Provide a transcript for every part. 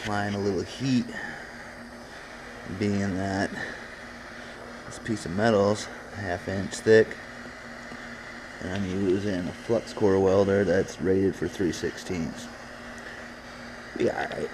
applying a little heat, being that this piece of metal's a 1/2 inch thick, and I'm using a flux core welder that's rated for 3/16. Be alright.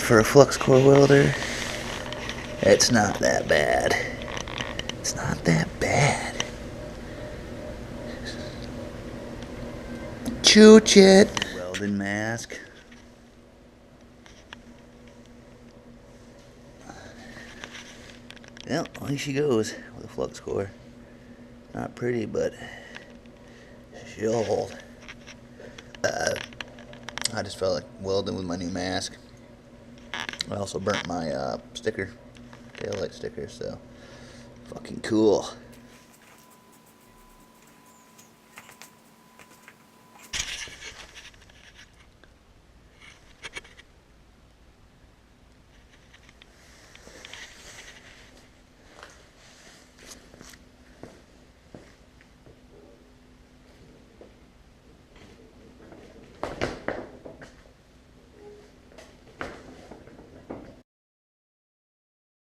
For a flux core welder, it's not that bad. It's not that bad. Chooch it. Welding mask. Well, away she goes with a flux core. Not pretty, but she'll hold. I just felt like welding with my new mask. I also burnt my sticker, taillight sticker, so fucking cool.